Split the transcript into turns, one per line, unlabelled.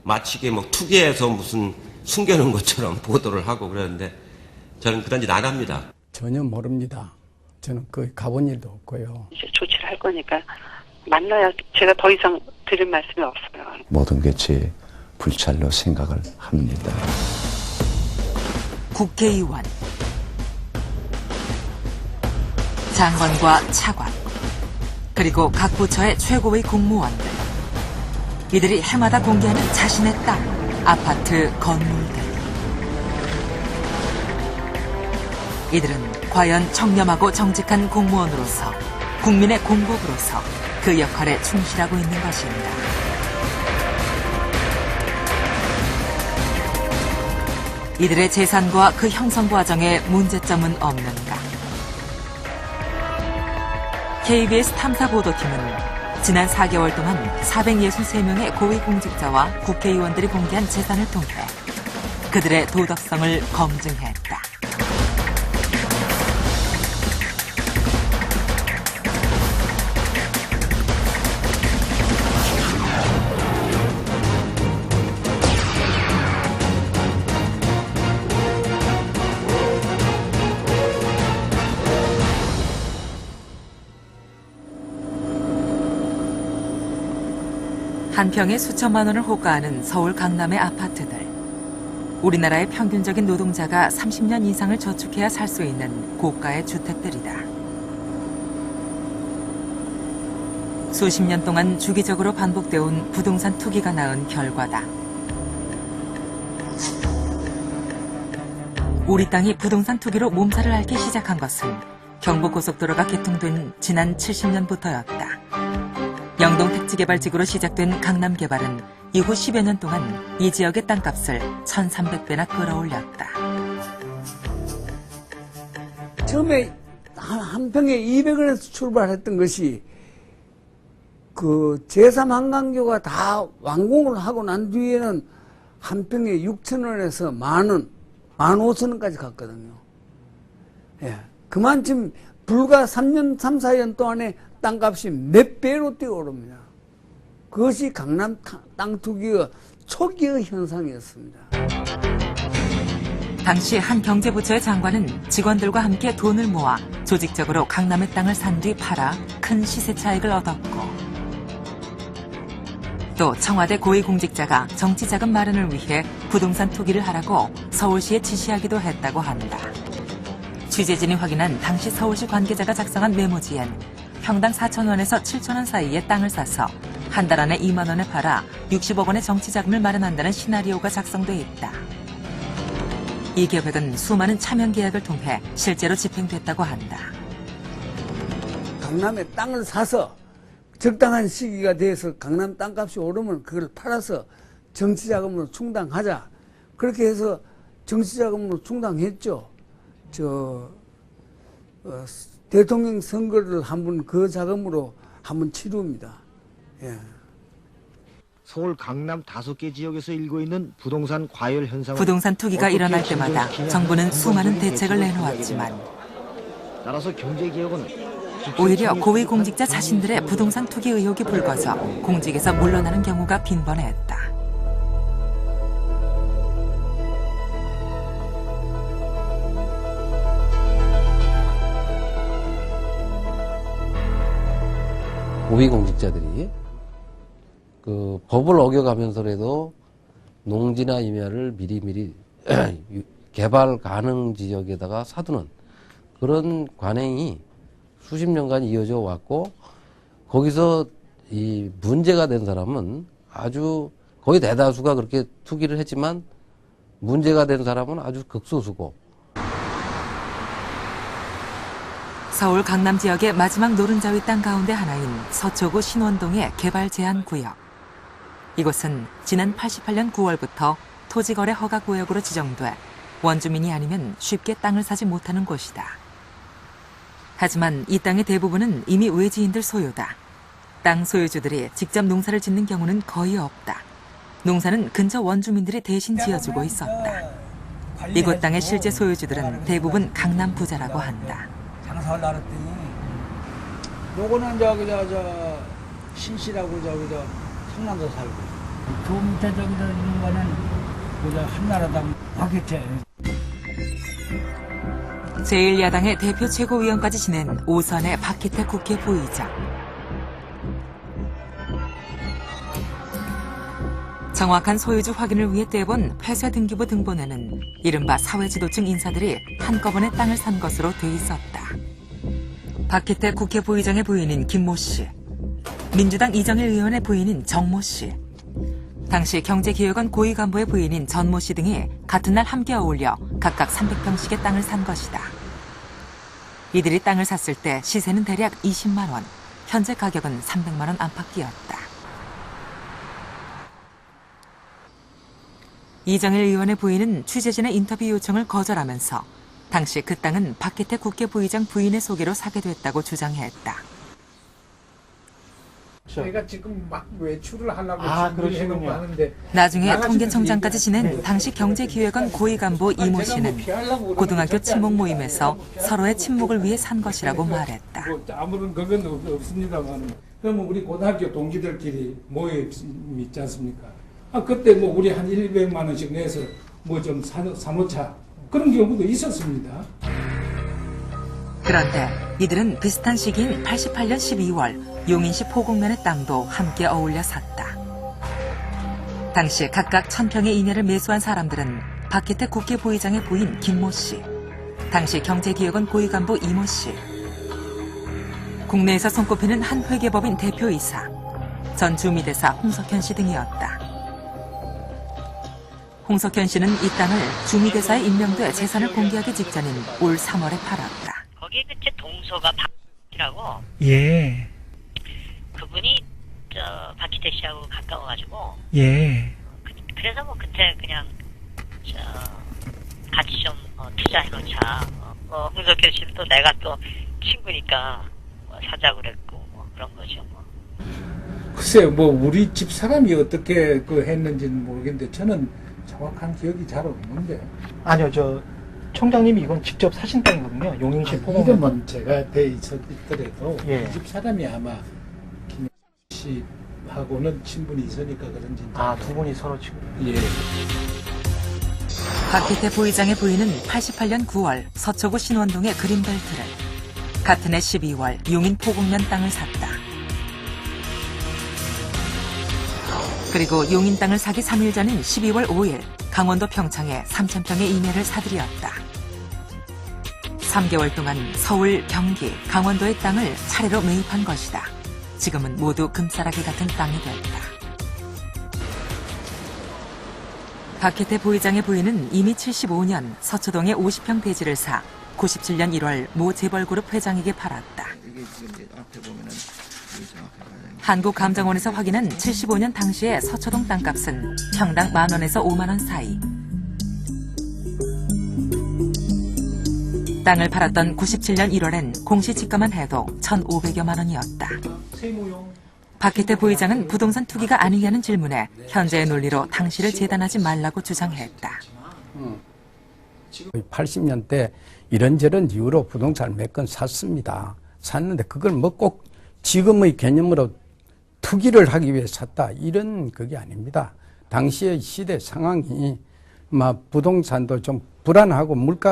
마치 이게 뭐 투기해서 무슨 숨겨놓은 것처럼 보도를 하고 그러는데 저는 그런 짓 안 합니다.
전혀 모릅니다. 저는 거의 가본 일도 없고요.
이제 조치를 할 거니까 만나야 제가 더 이상 드릴 말씀이 없어요.
모든 게 제 불찰로 생각을 합니다.
국회의원, 장관과 차관, 그리고 각 부처의 최고의 공무원들. 이들이 해마다 공개하는 자신의 땅, 아파트, 건물들. 이들은 과연 청렴하고 정직한 공무원으로서, 국민의 공복으로서 그 역할에 충실하고 있는 것입니다. 이들의 재산과 그 형성 과정에 문제점은 없는가? KBS 탐사보도팀은 지난 4개월 동안 463명의 고위공직자와 국회의원들이 공개한 재산을 통해 그들의 도덕성을 검증했다. 한 평에 수천만 원을 호가하는 서울 강남의 아파트들. 우리나라의 평균적인 노동자가 30년 이상을 저축해야 살 수 있는 고가의 주택들이다. 수십 년 동안 주기적으로 반복되어 온 부동산 투기가 낳은 결과다. 우리 땅이 부동산 투기로 몸살을 앓기 시작한 것은 경부고속도로가 개통된 지난 70년부터였다. 영동 택지개발지구로 시작된 강남 개발은 이후 10여 년 동안 이 지역의 땅값을 1,300배나 끌어올렸다.
처음에 한 평에 200원에서 출발했던 것이 그 제3한강교가 다 완공을 하고 난 뒤에는 한 평에 6,000원에서 10,000원, 15,000원까지 갔거든요. 예. 그만큼 불과 3년, 3, 4년 동안에 땅값이 몇 배로 뛰어오릅니다. 그것이 강남 땅 투기의 초기의 현상이었습니다.
당시 한 경제부처의 장관은 직원들과 함께 돈을 모아 조직적으로 강남의 땅을 산 뒤 팔아 큰 시세 차익을 얻었고, 또 청와대 고위공직자가 정치자금 마련을 위해 부동산 투기를 하라고 서울시에 지시하기도 했다고 한다. 취재진이 확인한 당시 서울시 관계자가 작성한 메모지엔 평당 4,000원에서 7,000원 사이의 땅을 사서 한 달 안에 2만 원에 팔아 60억 원의 정치자금을 마련한다는 시나리오가 작성돼 있다. 이 계획은 수많은 차명 계약을 통해 실제로 집행됐다고 한다.
강남에 땅을 사서 적당한 시기가 돼서 강남 땅값이 오르면 그걸 팔아서 정치자금으로 충당하자. 그렇게 해서 정치자금으로 충당했죠. 대통령 선거를 한번 그 자금으로 한번 치릅니다. 예.
서울 강남 5개 지역에서 일고 있는 부동산 과열 현상은
부동산 투기가 일어날 때마다 정부는 수많은 대책을 내놓았지만
따라서 경제개혁은
오히려 고위공직자 자신들의 부동산 투기 의혹이 불거져 공직에서 물러나는 경우가 빈번했다.
고위공직자들이 그 법을 어겨가면서라도 농지나 임야를 미리미리 개발 가능 지역에다가 사두는 그런 관행이 수십 년간 이어져 왔고, 거기서 이 문제가 된 사람은 아주 거의 대다수가 그렇게 투기를 했지만 문제가 된 사람은 아주 극소수고.
서울 강남 지역의 마지막 노른자위 땅 가운데 하나인 서초구 신원동의 개발 제한 구역. 이곳은 지난 88년 9월부터 토지거래 허가 구역으로 지정돼 원주민이 아니면 쉽게 땅을 사지 못하는 곳이다. 하지만 이 땅의 대부분은 이미 외지인들 소유다. 땅 소유주들이 직접 농사를 짓는 경우는 거의 없다. 농사는 근처 원주민들이 대신 지어주고 있었다. 이곳 땅의 실제 소유주들은 대부분 강남 부자라고 한다.
장사를 나눴더니 요거는 저 신씨라고 저기서 성남도 살고,
구체적으로 있는 거는 그저 한나라당 박희태.
제1야당의 대표 최고위원까지 지낸 오선의 박희태 국회 부의장. 정확한 소유주 확인을 위해 떼본 폐쇄등기부 등본에는 이른바 사회지도층 인사들이 한꺼번에 땅을 산 것으로 돼 있었다. 박희태 국회 부의장의 부인인 김모 씨, 민주당 이정일 의원의 부인인 정모 씨, 당시 경제기획원 고위 간부의 부인인 전모 씨 등이 같은 날 함께 어울려 각각 300평씩의 땅을 산 것이다. 이들이 땅을 샀을 때 시세는 대략 20만 원, 현재 가격은 300만 원 안팎이었다. 이정일 의원의 부인은 취재진의 인터뷰 요청을 거절하면서 당시 그 땅은 박희태 국회 부의장 부인의 소개로 사게 됐다고 주장했다.
저희가 지금 막 외출을 하려고
그러시군요.
하는데
나중에 통계청장까지 지낸 당시 경제기획원 고위 간부 이모 씨는 고등학교 친목 모임에서 서로의 친목을 위해 산 것이라고 말했다.
뭐 아무런 그건 없습니다만 그러면 우리 고등학교 동기들끼리 모임 있지 않습니까? 그때 뭐 우리 한 100만 원씩 내서 뭐 좀 사놓자 그런 경우도 있었습니다.
그런데 이들은 비슷한 시기인 88년 12월 용인시 포곡면의 땅도 함께 어울려 샀다. 당시 각각 1000평의 이내를 매수한 사람들은 박희태 국회 부의장의 부인 김모 씨, 당시 경제기획원 고위 간부 이모 씨, 국내에서 손꼽히는 한 회계법인 대표이사, 전 주미대사 홍석현 씨 등이었다. 홍석현 씨는 이 땅을 주미대사에 임명돼 재산을 공개하기 직전인 올 3월에 팔았다.
거기 그제 동서가 박이라고.
예.
그분이 박희태 씨하고 가까워가지고.
예.
그래서 뭐 그때 그냥 같이 좀 투자해놓자. 홍석현 씨는 또 내가 또 친구니까 사자고 그랬고 뭐 그런 거죠. 뭐.
글쎄요, 뭐 우리 집 사람이 어떻게 했는지는 모르겠는데 저는 정확한 기억이 잘 없는데.
아니요, 총장님이 이건 직접 사신 땅이거든요. 용인시 포공.
이름은 제가 돼 있더라도
예.
이 집 사람이 아마 김 씨하고는 친분이 있으니까 그런지.
두 분이 서로 지금.
예.
박희태 부의장의 부인은 88년 9월 서초구 신원동의 그린벨트를, 같은 해 12월 용인 포곡면 땅을 샀다. 그리고 용인 땅을 사기 3일 전인 12월 5일 강원도 평창에 3000평의 이내를 사들였다. 3개월 동안 서울, 경기, 강원도의 땅을 차례로 매입한 것이다. 지금은 모두 금싸라기 같은 땅이 됐다. 박희태 부의장의 부인은 이미 75년 서초동의 50평 대지를 사 97년 1월 모 재벌그룹 회장에게 팔았다. 한국감정원에서 확인한 75년 당시의 서초동 땅값은 평당 10,000원에서 50,000원 사이. 땅을 팔았던 97년 1월엔 공시지가만 해도 1,500여만 원이었다. 박희태 부의장은 부동산 투기가 아니냐는 질문에 현재의 논리로 당시를 재단하지 말라고 주장했다.
80년대 이런저런 이유로 부동산을 몇 건 샀습니다. 샀는데 그걸 뭐 꼭 지금의 개념으로 투기를 하기 위해 샀다, 이런 그게 아닙니다. 당시의 시대 상황이 부동산도 좀 불안하고 물가